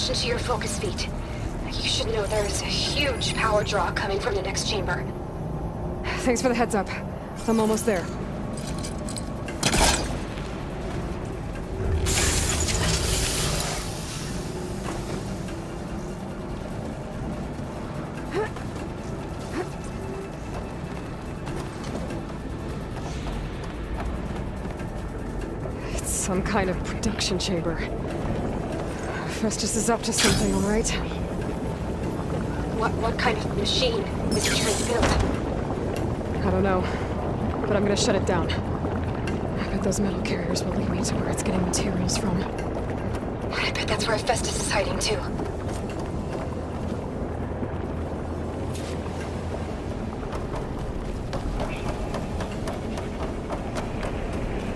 patched into your focus feed. You should know there's a huge power draw coming from the next chamber. Thanks for the heads up. I'm almost there. It's some kind of production chamber. Festus is up to something, all right? What kind of machine is he trying to build? I don't know, but I'm gonna shut it down. I bet those metal carriers will lead me to where it's getting materials from. I bet that's where Festus is hiding too.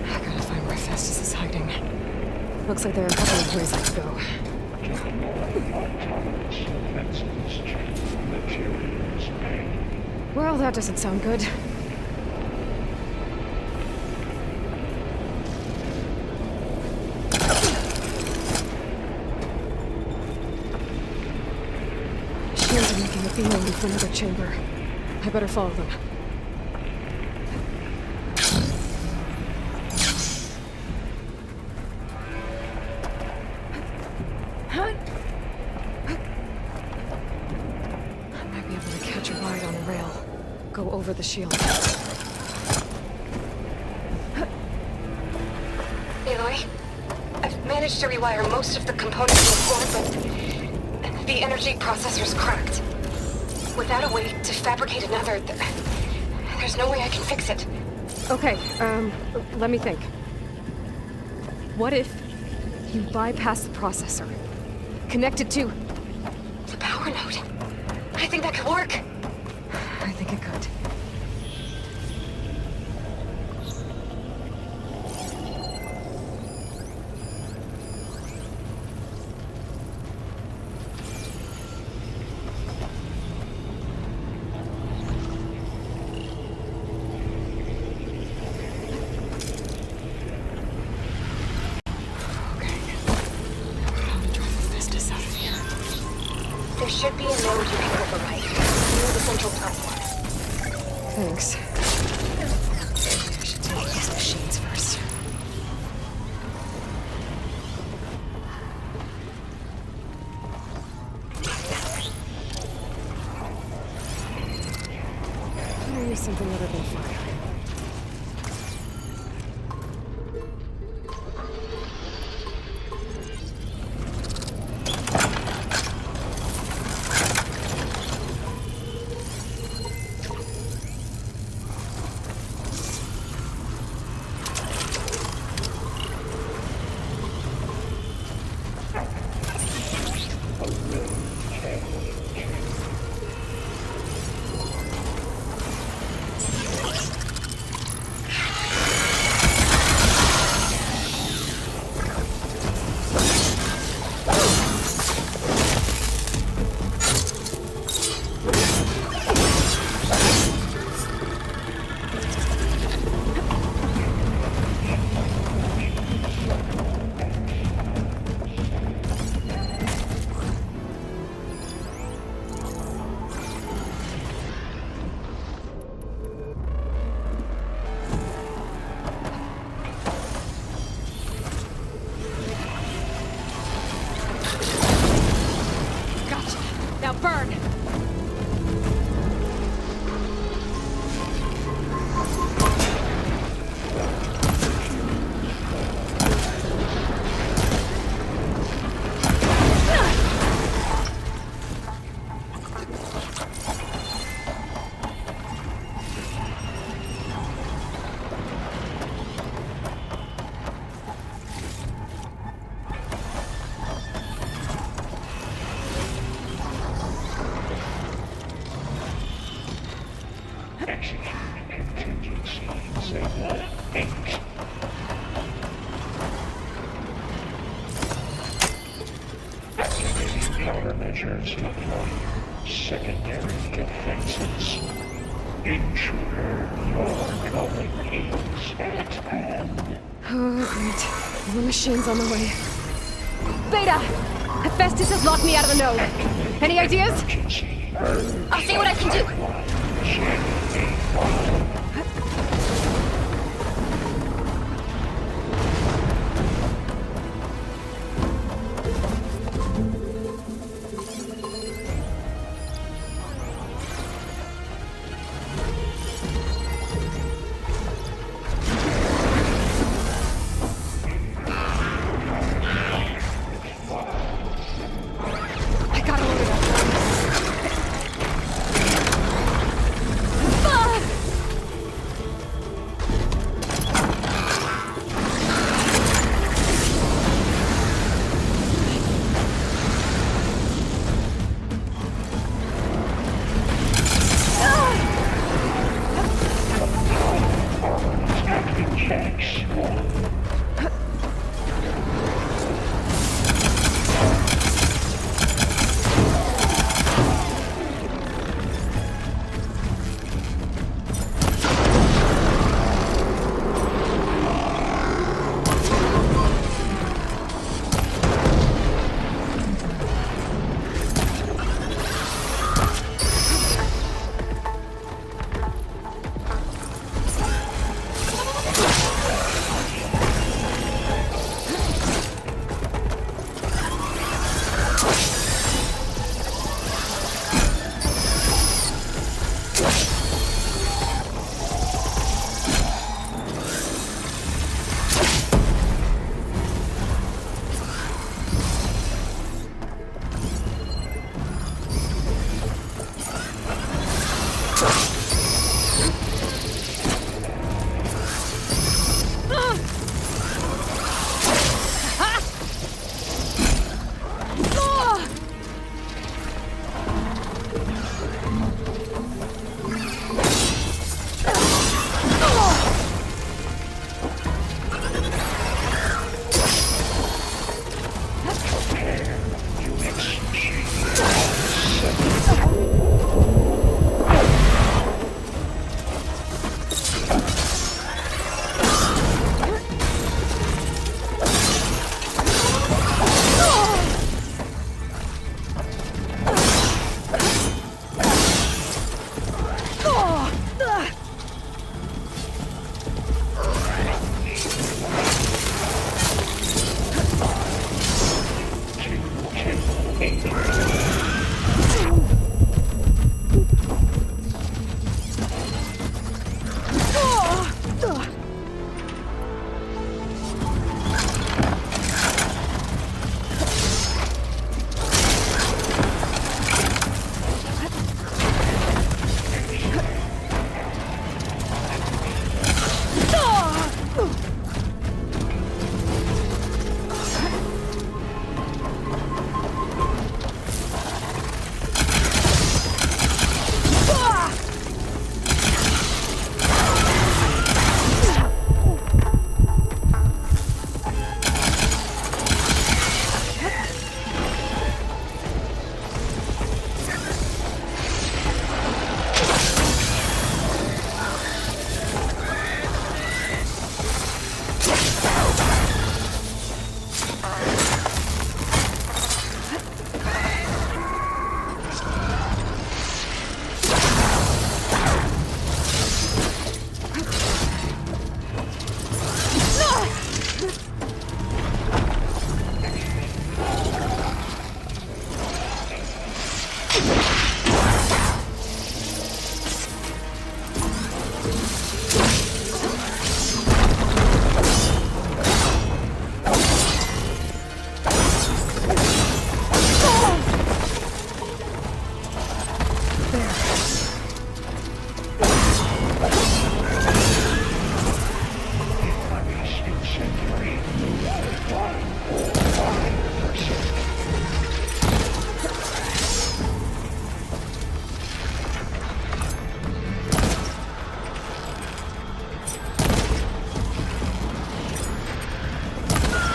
I gotta find where Festus is hiding. Looks like there are a couple of ways I could go. Well, that doesn't sound good. Machines are making a beeline for another chamber. I better follow them. Go over the shield. Aloy, I've managed to rewire most of the components in the core, but the energy processor's cracked. Without a way to fabricate another, there's no way I can fix it. Okay, let me think. What if you bypass the processor? Connect it to the power node. I think that could work. I think it could. There should be a node you can override near the central platform. Thanks. I should take these machines first. I'm gonna use something other than fire. Now burn! Countermeasures deployed. Secondary defenses. Intruder, your going is at hand. Oh, great. More machines on the way. Beta! Hephaestus has locked me out of the node. Any ideas? I'll see what I can do. I gotta load it up.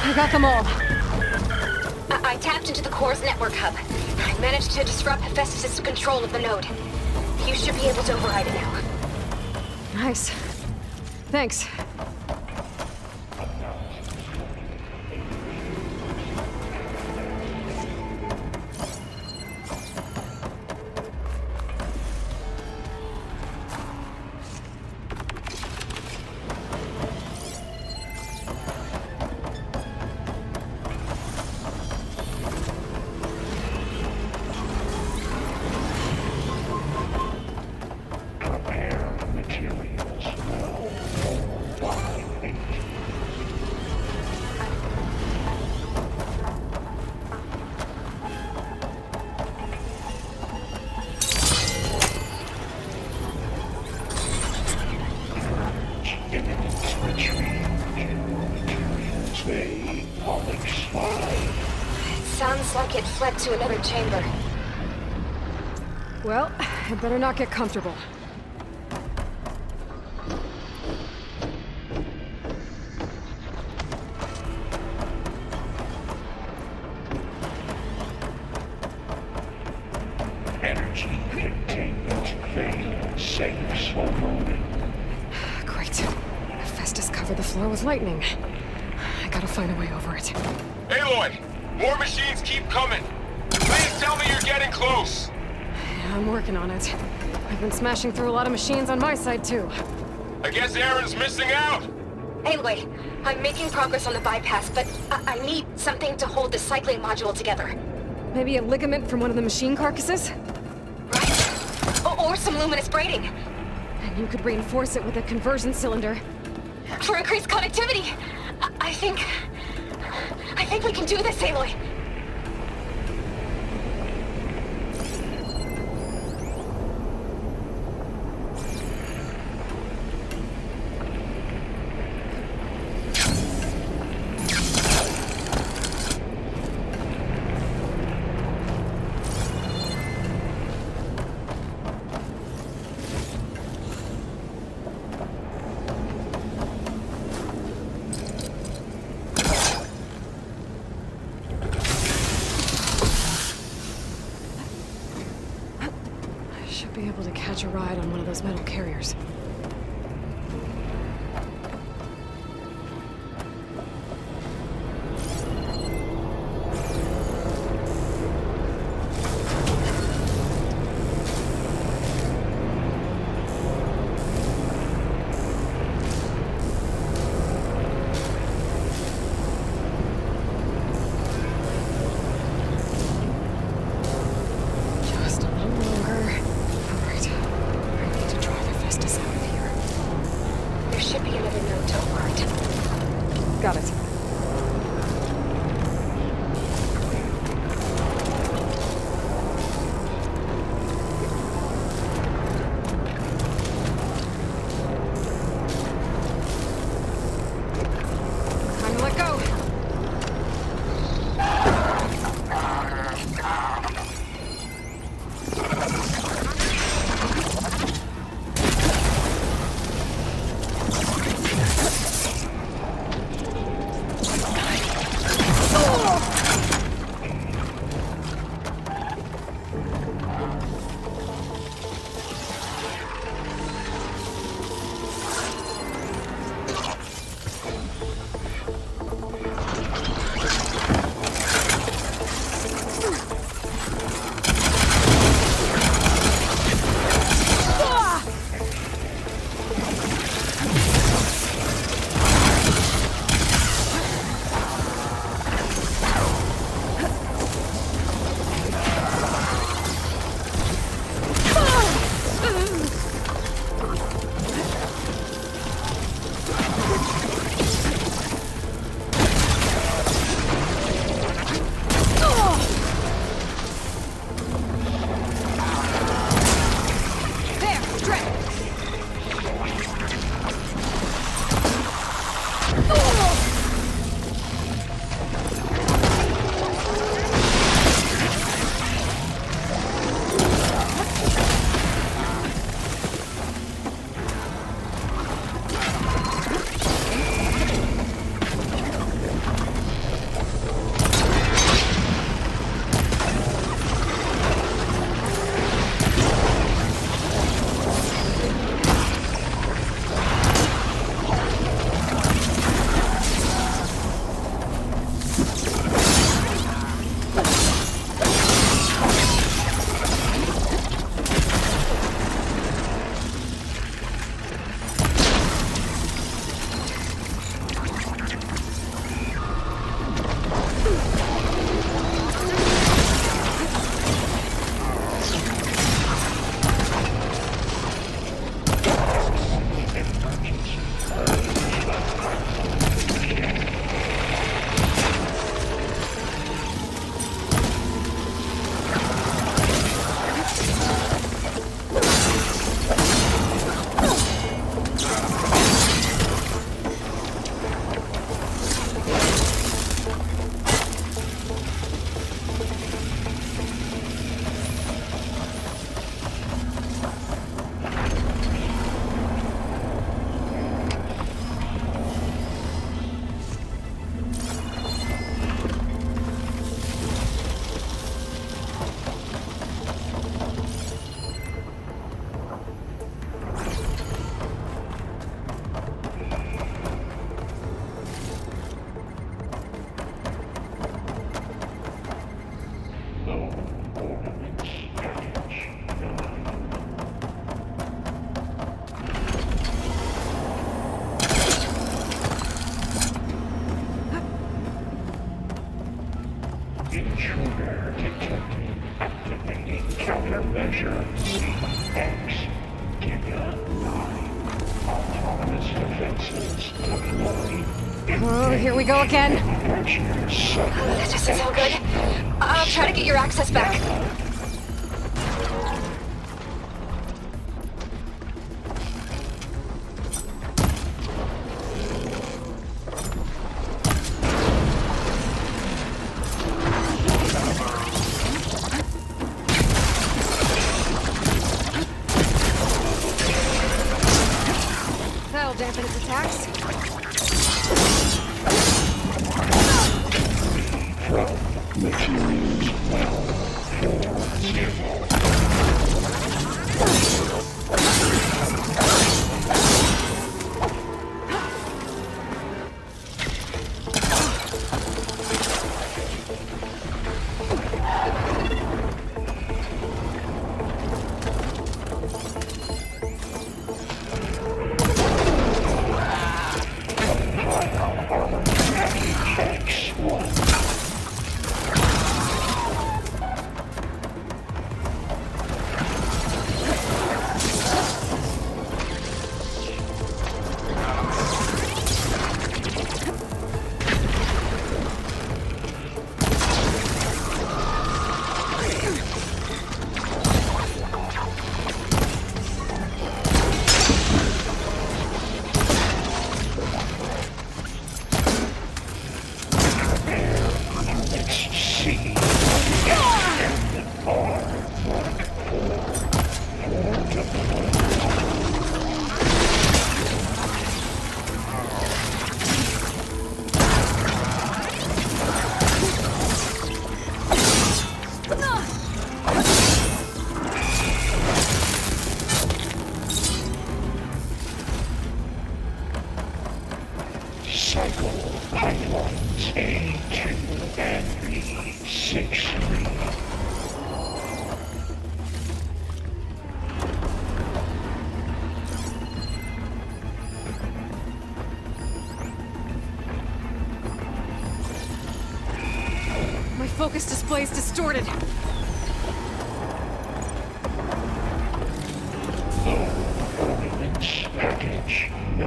I got them all. I tapped into the core's network hub. I managed to disrupt Hephaestus' control of the node. You should be able to override it now. Nice. Thanks. fled to another chamber. Well, I better not get comfortable. Energy containment failed. Safes overloaded. Great. Festus covered the floor with lightning. I gotta find a way over it. Aloy! More machines keep coming! Please tell me you're getting close! Yeah, I'm working on it. I've been smashing through a lot of machines on my side, too. I guess Aaron's missing out! Aloy, I'm making progress on the bypass, but I need something to hold the cycling module together. Maybe a ligament from one of the machine carcasses? Right? Or some luminous braiding. And you could reinforce it with a conversion cylinder. For increased connectivity. I think we can do this, Aloy. Should be able to catch a ride on one of those metal carriers. Just a little longer. All right. I need to drive Hephaestus out of here. There should be another node to alert. Got it. Time to let go. X. Giga 9. Autonomous defenses deployed. Oh, here we go again. Manufacturing cycle. That doesn't sound good. I'll try to get your access back. That'll dampen its attacks. From materials well for zero. Cycle pipelines A2 and B63. My focus display is distorted. Ordnance package 9.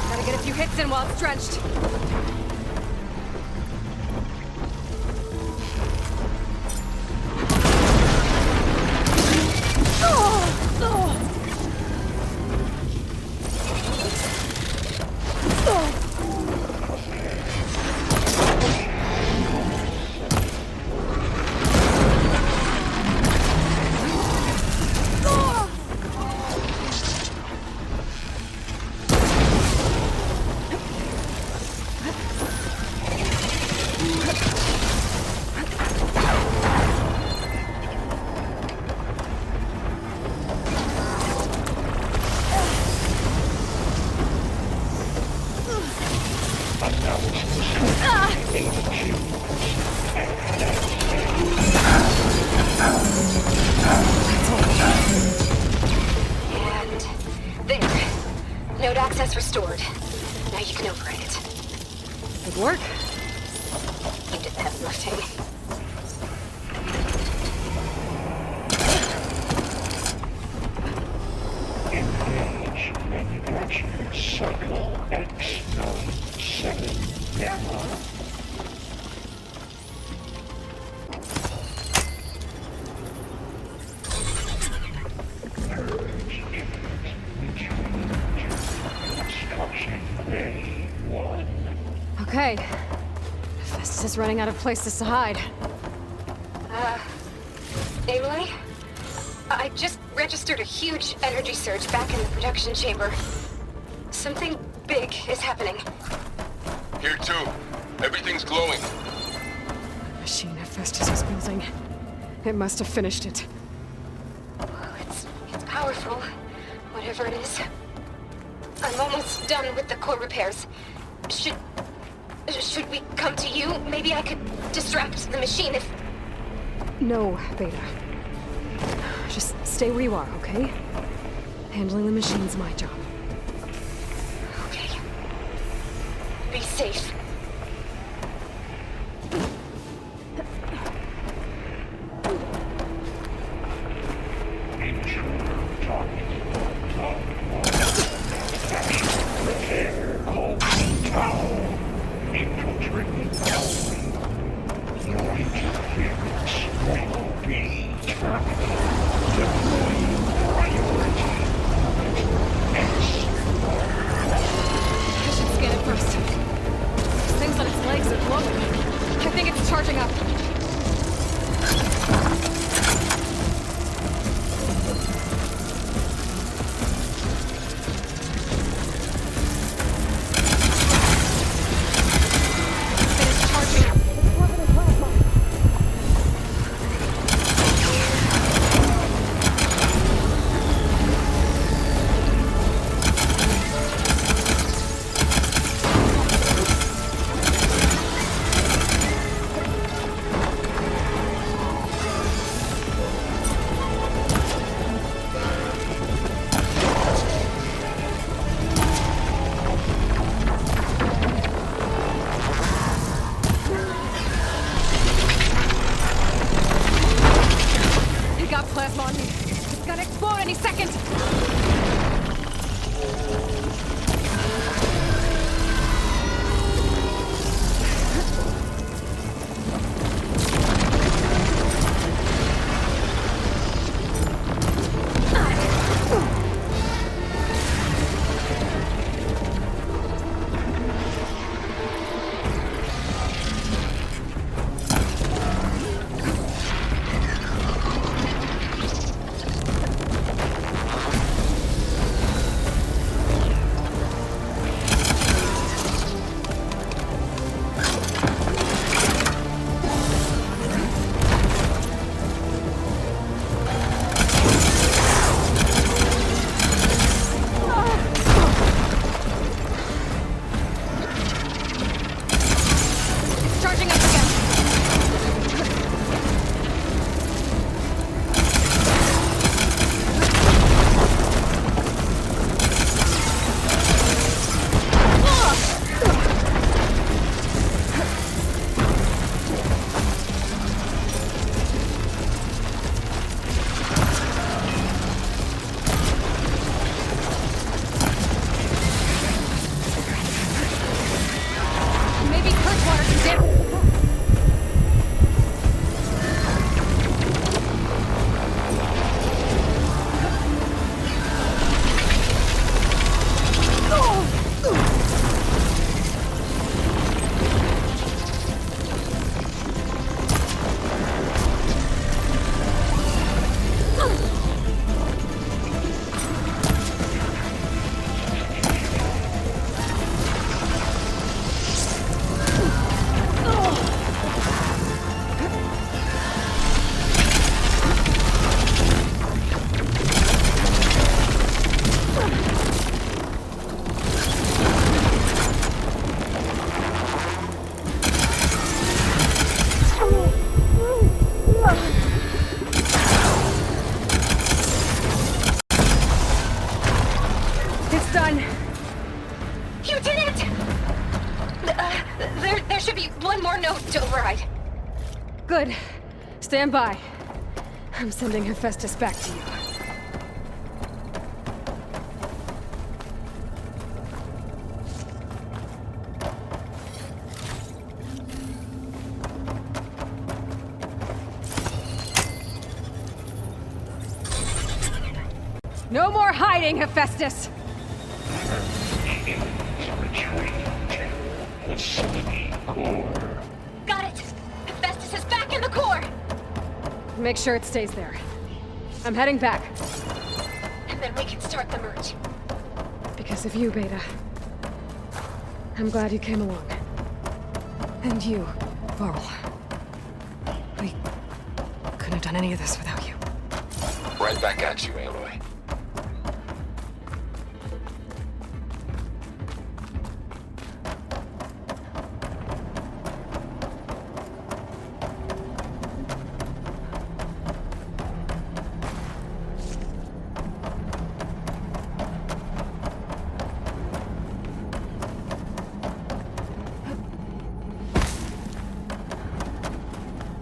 Gotta get a few hits in while it's drenched. And there. Node access restored. Now you can operate it. Good work. You did the heavy lifting. Engage manufacturing cycle X97. never. Purge imminent. Construction ready. 1. Okay. Festus is running out of places to hide. Aloy? I just registered a huge energy surge back in the production chamber. Something big is happening. Here too. Everything's glowing. The machine Festus was building. It must have finished it. Well, it's powerful, whatever it is. I'm almost done with the core repairs. Should we come to you? Maybe I could distract the machine if... No, Beta. Just stay where you are, okay? Handling the machine's my job. Okay. Be safe. Intruder talking. Repair called Tau. Infiltrating building. Your interference will be terminated. Deploying priority. I should scan it first. This thing's on its legs are glowing. I think it's charging up. It is charging up. He got plasma on me. It's gonna explode any second. It's charging up again. Maybe Kirkwater can get... It's done. You did it! There should be one more note to override. Good. Stand by. I'm sending Hephaestus back to you. No more hiding, Hephaestus! Retreat. Facility core. Got it! Hephaestus is back in the core! Make sure it stays there. I'm heading back. And then we can start the merge. Because of you, Beta. I'm glad you came along. And you, Varl. We couldn't have done any of this without you. Right back at you, Aloy.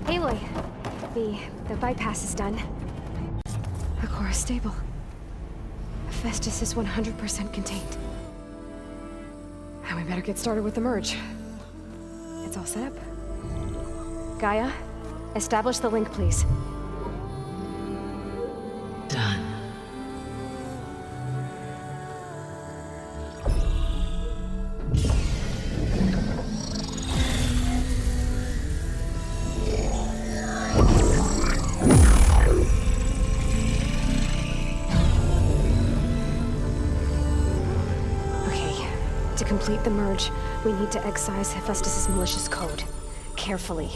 Aloy, the bypass is done. The core is stable. Hephaestus is 100% contained. And we better get started with the merge. It's all set up. Gaia, establish the link, please. Done. To complete the merge, we need to excise Hephaestus' malicious code. Carefully.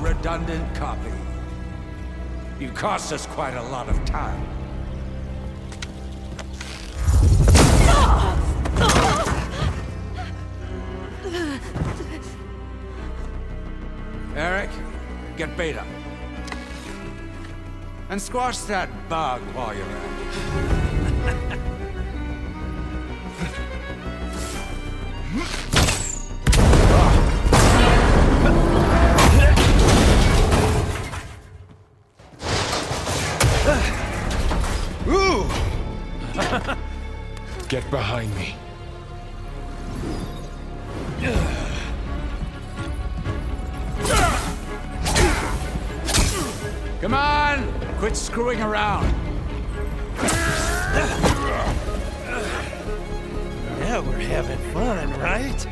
Redundant copy. You cost us quite a lot of time. Eric, get Beta. And squash that bug while you're at it. Get behind me. Come on! Quit screwing around. Now we're having fun, right?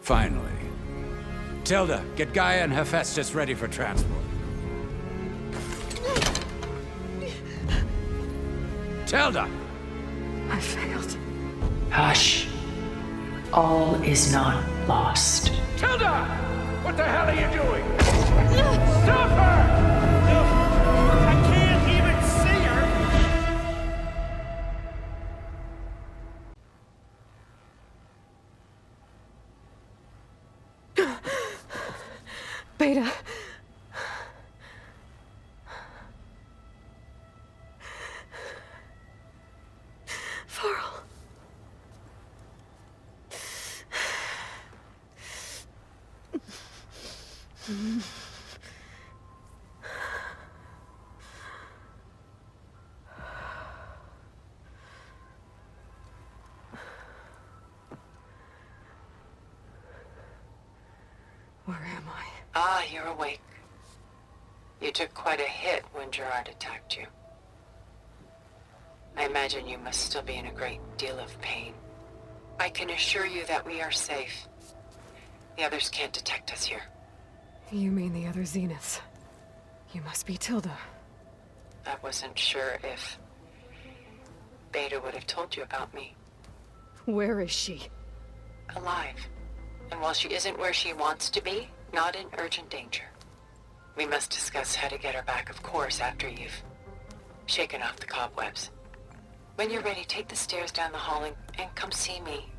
Finally. Tilda, get Gaia and Hephaestus ready for transport. Tilda! I failed. Hush. All is not lost. Tilda! What the hell are you doing? Stop her! I can't even see her! Beta. Faro. Ah, you're awake. You took quite a hit when Gerard attacked you. I imagine you must still be in a great deal of pain. I can assure you that we are safe. The others can't detect us here. You mean the other Zeniths? You must be Tilda. I wasn't sure if Beta would have told you about me. Where is she? Alive. And while she isn't where she wants to be, not in urgent danger. We must discuss how to get her back, of course, after you've shaken off the cobwebs. When you're ready, take the stairs down the hall and come see me.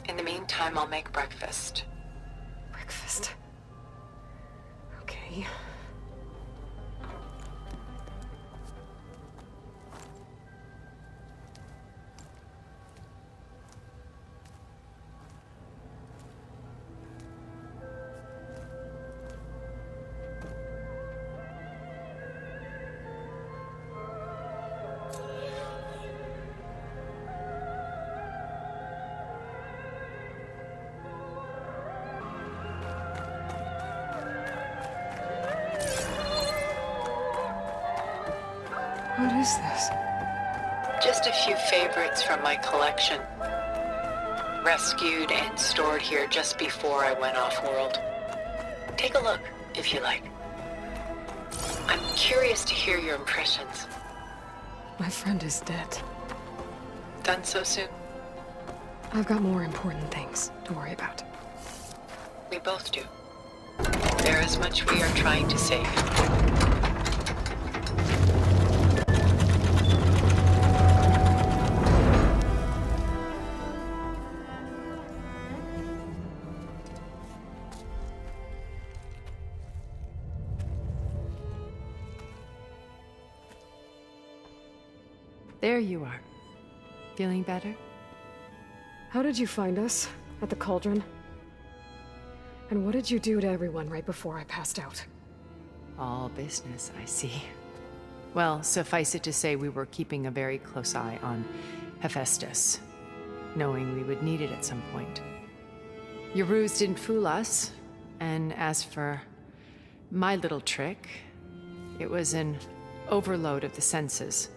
In the meantime, I'll make breakfast. Breakfast. Okay. What is this? Just a few favorites from my collection. Rescued and stored here just before I went off-world. Take a look, if you like. I'm curious to hear your impressions. My friend is dead. Done so soon? I've got more important things to worry about. We both do. There is much we are trying to save. There you are. Feeling better? How did you find us? At the cauldron? And what did you do to everyone right before I passed out? All business, I see. Well, suffice it to say we were keeping a very close eye on Hephaestus, knowing we would need it at some point. Your ruse didn't fool us, and as for my little trick, it was an overload of the senses,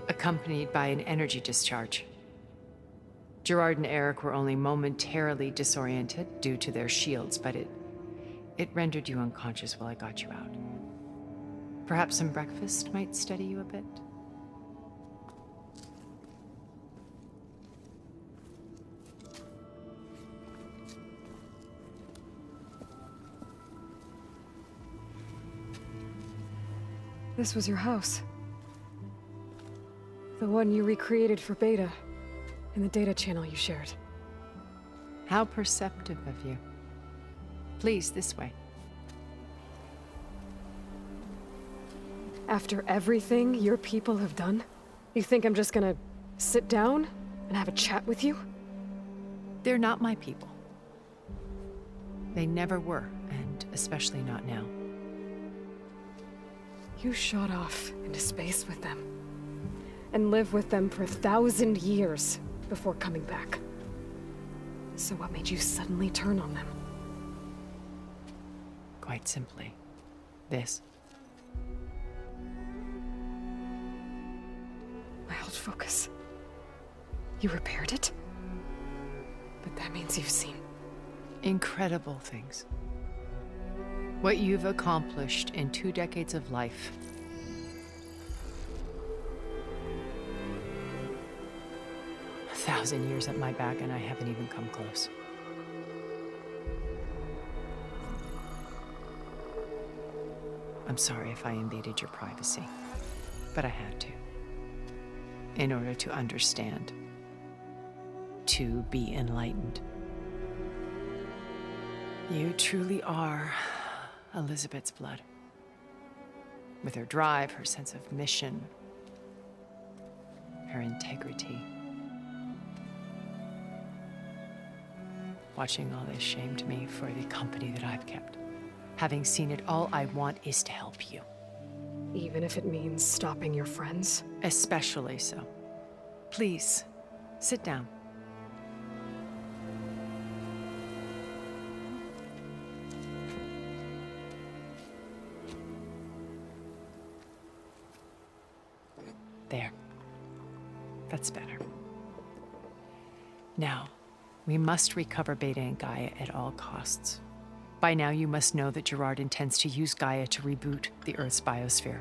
accompanied by an energy discharge. Gerard and Eric were only momentarily disoriented due to their shields, but it rendered you unconscious while I got you out. Perhaps some breakfast might steady you a bit? This was your house. The one you recreated for Beta, in the data channel you shared. How perceptive of you. Please, this way. After everything your people have done, you think I'm just gonna sit down and have a chat with you? They're not my people. They never were, and especially not now. You shot off into space with them, and lived with them for 1,000 years before coming back. So what made you suddenly turn on them? Quite simply, this. My old focus. You repaired it? But that means you've seen... Incredible things. What you've accomplished in 2 decades of life. A 1,000 years at my back and I haven't even come close. I'm sorry if I invaded your privacy, but I had to. In order to understand. To be enlightened. You truly are Elizabeth's blood. With her drive, her sense of mission, her integrity. Watching all this shamed me for the company that I've kept. Having seen it, all I want is to help you. Even if it means stopping your friends? Especially so. Please, sit down. There. That's better. Now, we must recover Beta and Gaia at all costs. By now, you must know that Gerard intends to use Gaia to reboot the Earth's biosphere,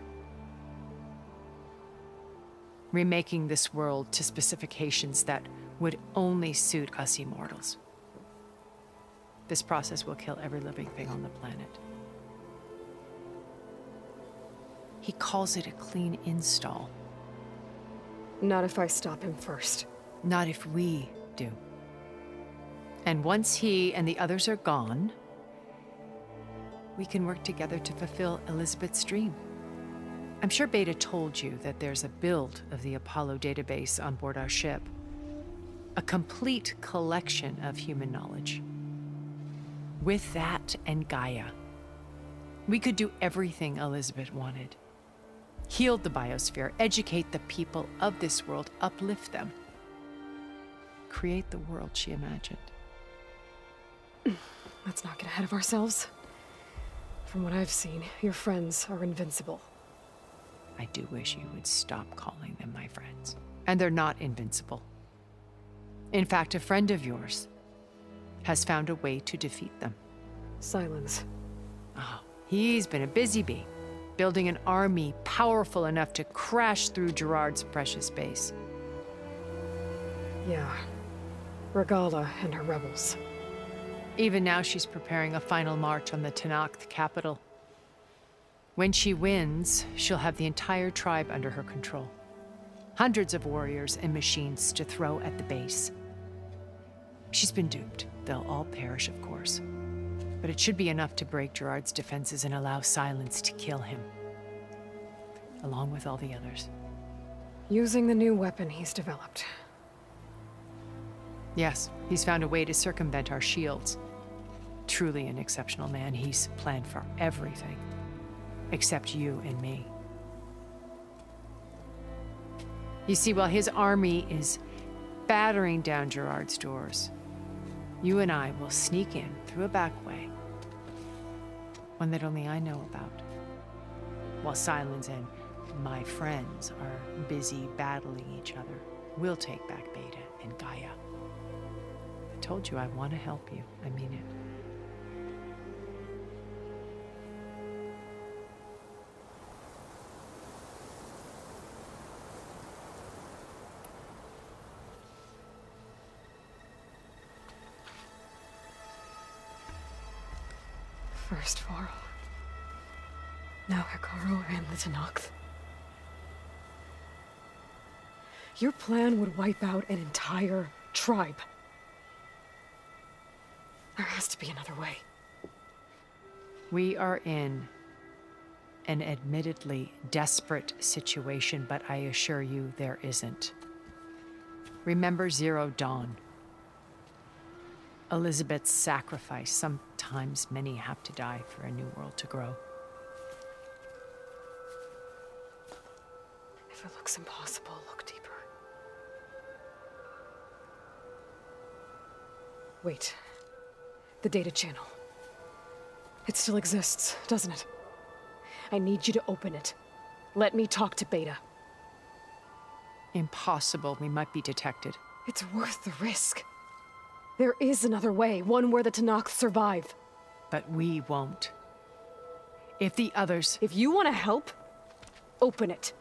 remaking this world to specifications that would only suit us immortals. This process will kill every living thing on the planet. He calls it a clean install. Not if I stop him first. Not if we do. And once he and the others are gone, we can work together to fulfill Elizabeth's dream. I'm sure Beta told you that there's a build of the Apollo database on board our ship. A complete collection of human knowledge. With that and Gaia, we could do everything Elizabeth wanted. Heal the biosphere, educate the people of this world, uplift them. Create the world she imagined. Let's not get ahead of ourselves. From what I've seen, your friends are invincible. I do wish you would stop calling them my friends. And they're not invincible. In fact, a friend of yours has found a way to defeat them. Silence. Oh, he's been a busy bee, building an army powerful enough to crash through Gerard's precious base. Yeah. Regala and her rebels. Even now, she's preparing a final march on the Tenakth capital. When she wins, she'll have the entire tribe under her control. Hundreds of warriors and machines to throw at the base. She's been duped. They'll all perish, of course. But it should be enough to break Gerard's defenses and allow Silence to kill him. Along with all the others. Using the new weapon he's developed. Yes, he's found a way to circumvent our shields. Truly an exceptional man. He's planned for everything. Except you and me. You see, while his army is battering down Gerard's doors, you and I will sneak in through a back way. One that only I know about. While Silence and my friends are busy battling each other, we'll take back Beta and Gaia. I told you I want to help you. I mean it. First Faro. Now Hikaru and the Tenakth. Your plan would wipe out an entire tribe. There has to be another way. We are in an admittedly desperate situation, but I assure you there isn't. Remember Zero Dawn. Elizabeth's sacrifice. Sometimes many have to die for a new world to grow. If it looks impossible, look deeper. Wait. The data channel. It still exists, doesn't it? I need you to open it. Let me talk to Beta. Impossible. We might be detected. It's worth the risk. There is another way, one where the Tenakth survive. But we won't. If the others... If you want to help, open it.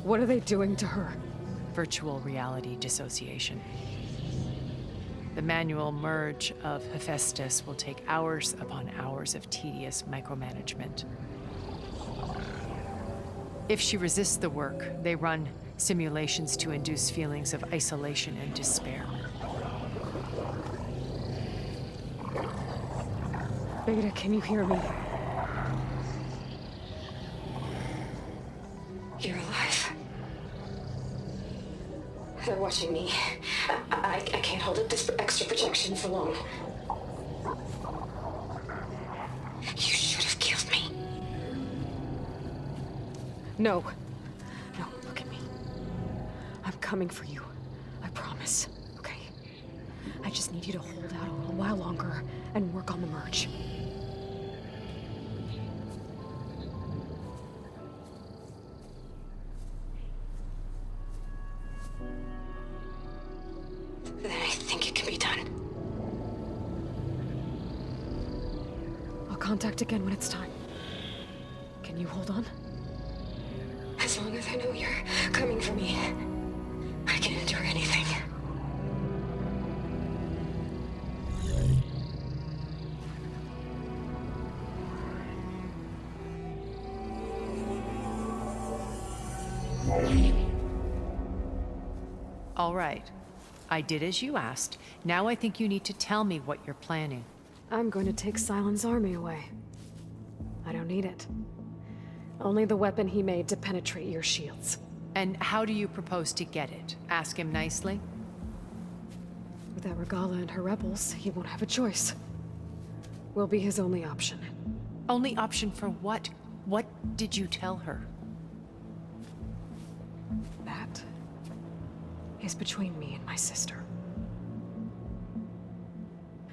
What are they doing to her? Virtual reality dissociation. The manual merge of Hephaestus will take hours upon hours of tedious micromanagement. If she resists the work, they run simulations to induce feelings of isolation and despair. Beta, can you hear me? You're alive. They're watching me. I can't hold up this extra projection for long. You should have killed me. No. No, look at me. I'm coming for you. I promise. Okay? I just need you to hold out a little while longer and work on the merge. Then I think it can be done. I'll contact again when it's time. Can you hold on? As long as I know you're coming for me, I can endure anything. All right. I did as you asked. Now I think you need to tell me what you're planning. I'm going to take Sylens' army away. I don't need it. Only the weapon he made to penetrate your shields. And how do you propose to get it? Ask him nicely? Without Regala and her rebels, he won't have a choice. We'll be his only option. Only option for what? What did you tell her? That is between me and my sister.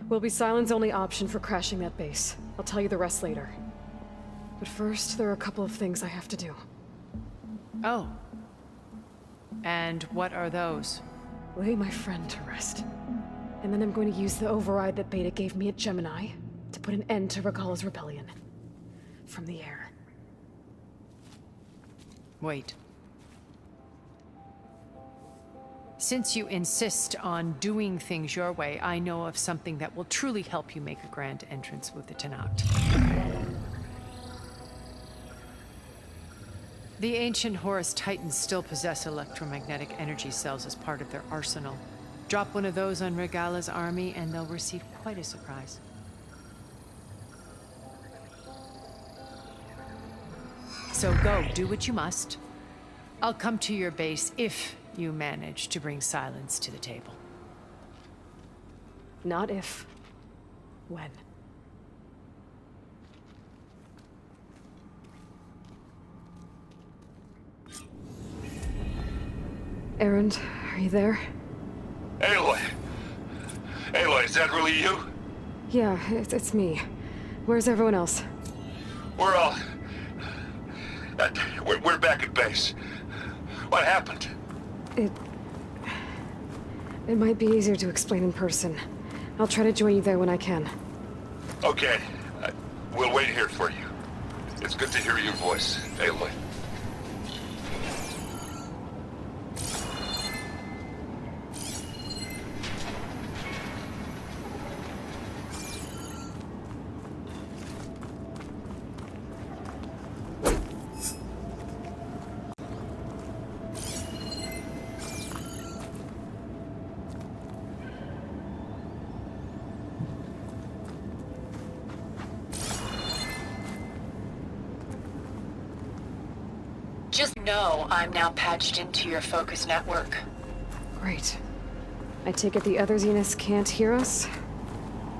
Will be Sylens' only option for crashing that base. I'll tell you the rest later. But first, there are a couple of things I have to do. Oh. And what are those? Lay my friend to rest. And then I'm going to use the override that Beta gave me at Gemini to put an end to Regala's rebellion. From the air. Wait. Since you insist on doing things your way, I know of something that will truly help you make a grand entrance with the Tenat. The ancient Horus Titans still possess electromagnetic energy cells as part of their arsenal. Drop one of those on Regala's army and they'll receive quite a surprise. So go, do what you must. I'll come to your base if you manage to bring Sylens to the table. Not if. When. Erend, are you there? Aloy! Aloy, is that really you? Yeah, it's me. Where's everyone else? We're all... we're back at base. What happened? It might be easier to explain in person. I'll try to join you there when I can. Okay. We'll wait here for you. It's good to hear your voice, Aloy. Just know I'm now patched into your focus network. Great. I take it the other Zeniths can't hear us?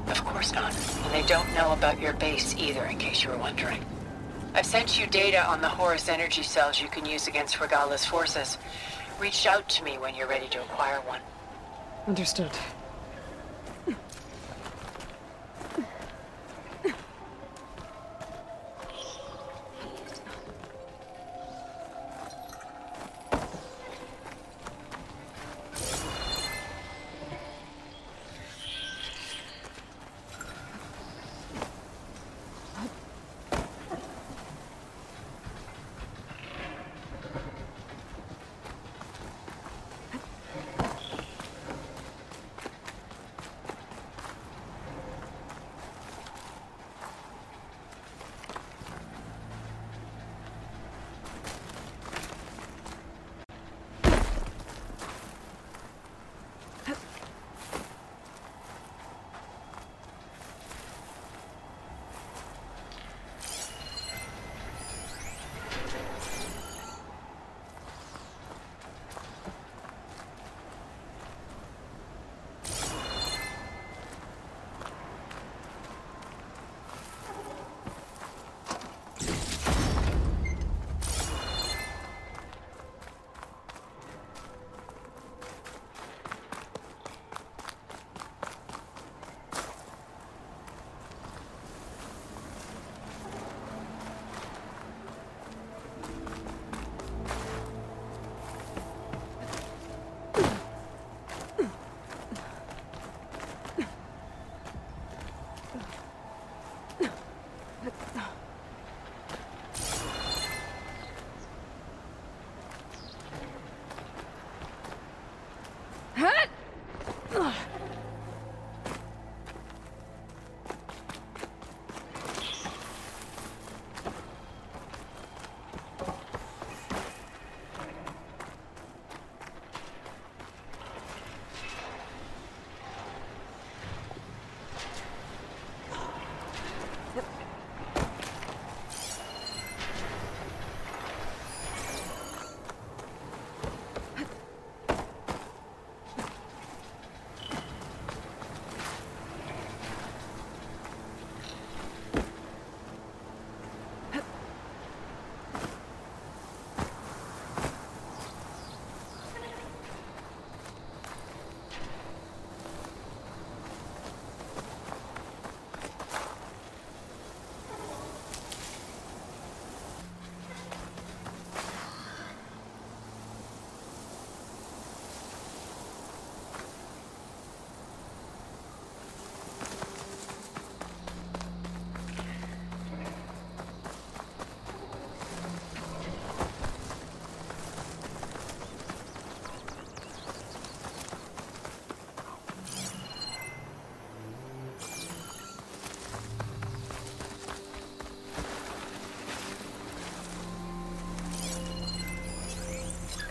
Of course not. And they don't know about your base either, in case you were wondering. I've sent you data on the Horus energy cells you can use against Regala's forces. Reach out to me when you're ready to acquire one. Understood.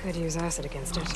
Could use acid against it.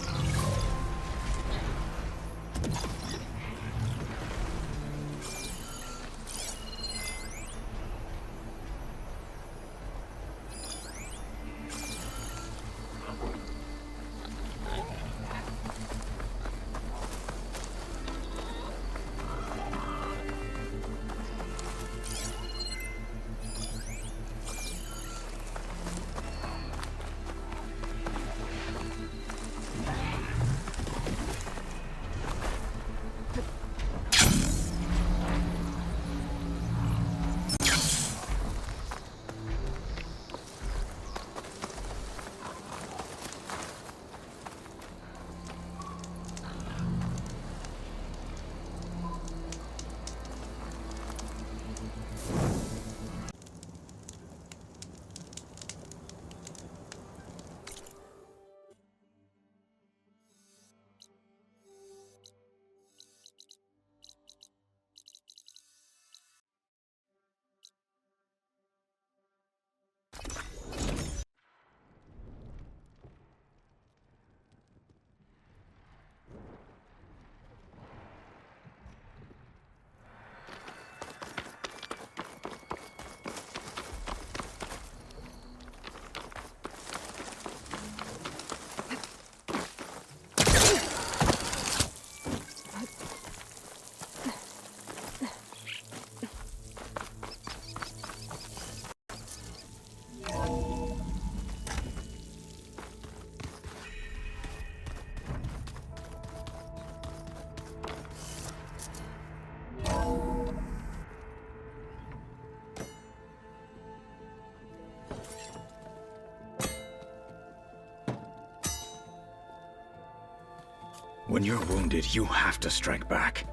When you're wounded, you have to strike back.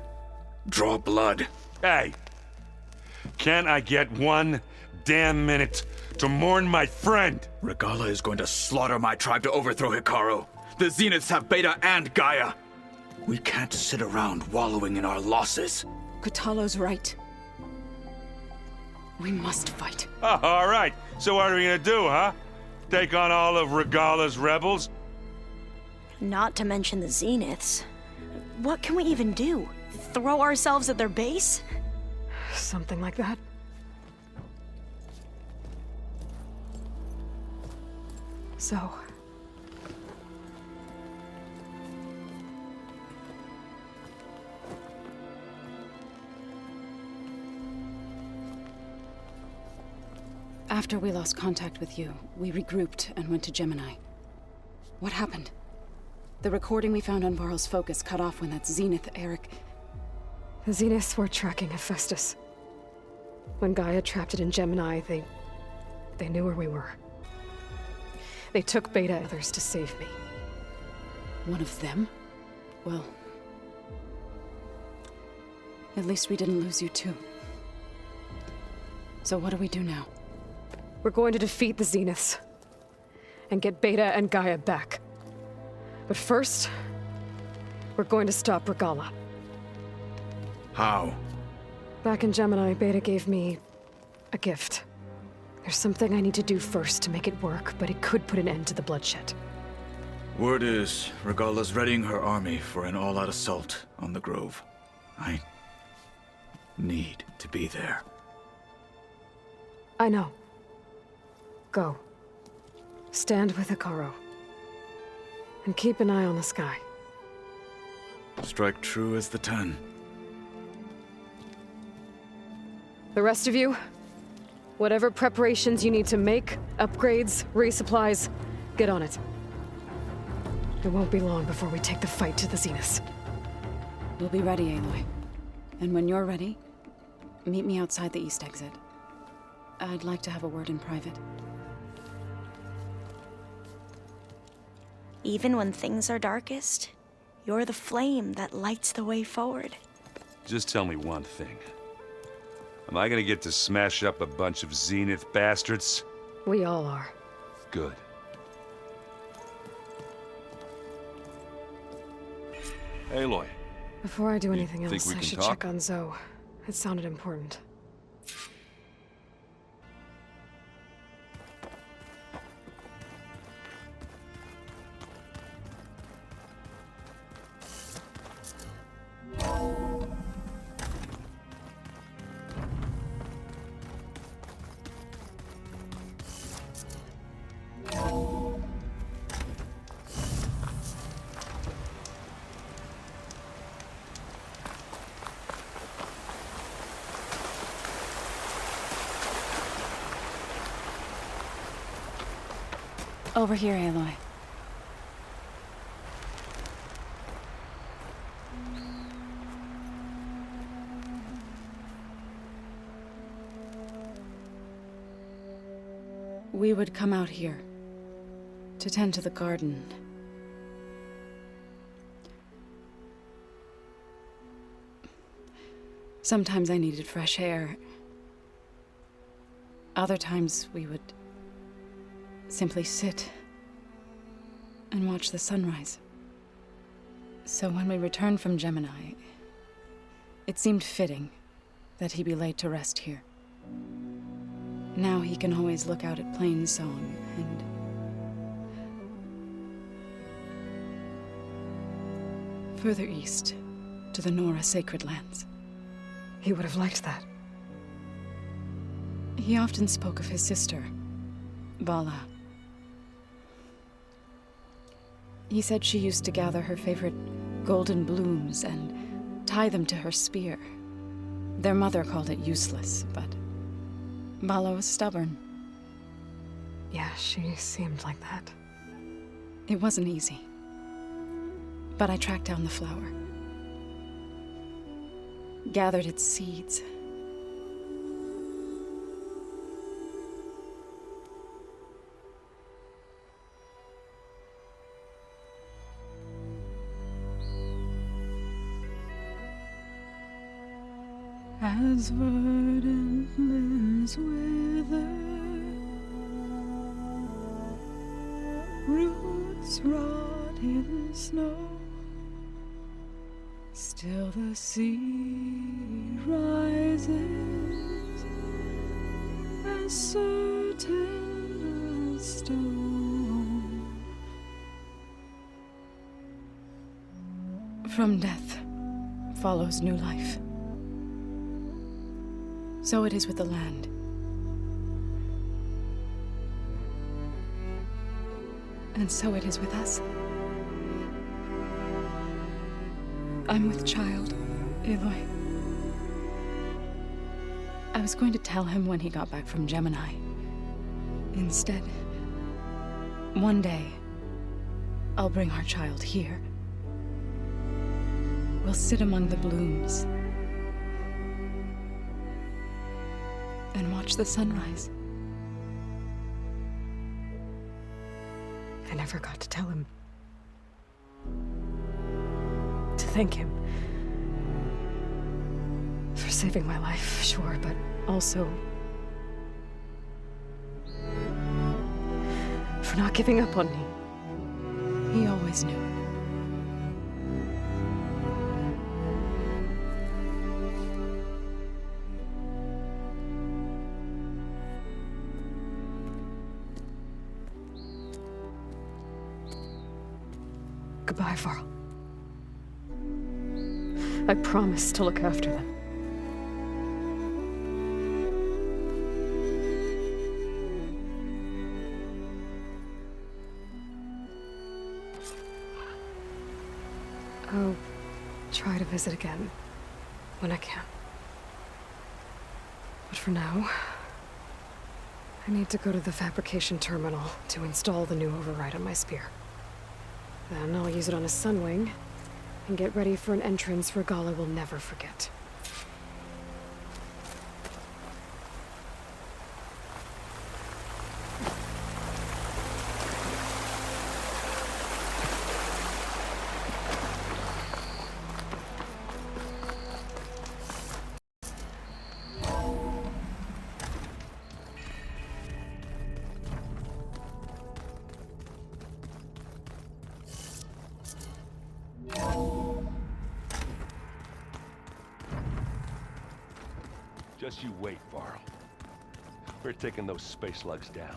Draw blood. Hey! Can I get 1 damn minute to mourn my friend? Regala is going to slaughter my tribe to overthrow Hikaru. The Zeniths have Beta and Gaia. We can't sit around wallowing in our losses. Kotallo's right. We must fight. Oh, all right. So what are we gonna do, huh? Take on all of Regala's rebels? Not to mention the Zeniths. What can we even do? Throw ourselves at their base? Something like that. So... After we lost contact with you, we regrouped and went to Gemini. What happened? The recording we found on Varl's focus cut off when that Zenith, Eric... The Zeniths were tracking Hephaestus. When Gaia trapped it in Gemini, they knew where we were. They took Beta and others to save me. One of them? Well... At least we didn't lose you too. So what do we do now? We're going to defeat the Zeniths. And get Beta and Gaia back. But first, we're going to stop Regala. How? Back in Gemini, Beta gave me a gift. There's something I need to do first to make it work, but it could put an end to the bloodshed. Word is, Regala's readying her army for an all-out assault on the Grove. I need to be there. I know. Go. Stand with Hikaru. And keep an eye on the sky. Strike true as the 10. The rest of you, whatever preparations you need to make, upgrades, resupplies, get on it. It won't be long before we take the fight to the Zeniths. We'll be ready, Aloy. And when you're ready, meet me outside the east exit. I'd like to have a word in private. Even when things are darkest, you're the flame that lights the way forward. Just tell me one thing. Am I gonna get to smash up a bunch of Zenith bastards? We all are. Good. Aloy. Before I do anything think else, we I can should talk? check on Zoe. It sounded important. Over here, Aloy. We would come out here to tend to the garden. Sometimes I needed fresh air. Other times we would simply sit and watch the sunrise. So when we returned from Gemini, it seemed fitting that he be laid to rest here. Now he can always look out at Plainsong and... further east, to the Nora Sacred Lands. He would have liked that. He often spoke of his sister, Vala. He said she used to gather her favorite golden blooms and tie them to her spear. Their mother called it useless, but Vala was stubborn. Yeah, she seemed like that. It wasn't easy. But I tracked down the flower. Gathered its seeds. As verdant limbs wither, roots rot in snow, still the sea rises, as certain as stone. From death follows new life. So it is with the land. And so it is with us. I'm with child, Aloy. I was going to tell him when he got back from Gemini. Instead, one day, I'll bring our child here. We'll sit among the blooms and watch the sunrise. I never got to tell him. To thank him. For saving my life, sure, but also... for not giving up on me. He always knew. Goodbye, Faro. I promise to look after them. I'll try to visit again when I can. But for now, I need to go to the fabrication terminal to install the new override on my spear. Then I'll use it on a sunwing, and get ready for an entrance Regala will never forget. Just you wait, Faro. We're taking those space slugs down.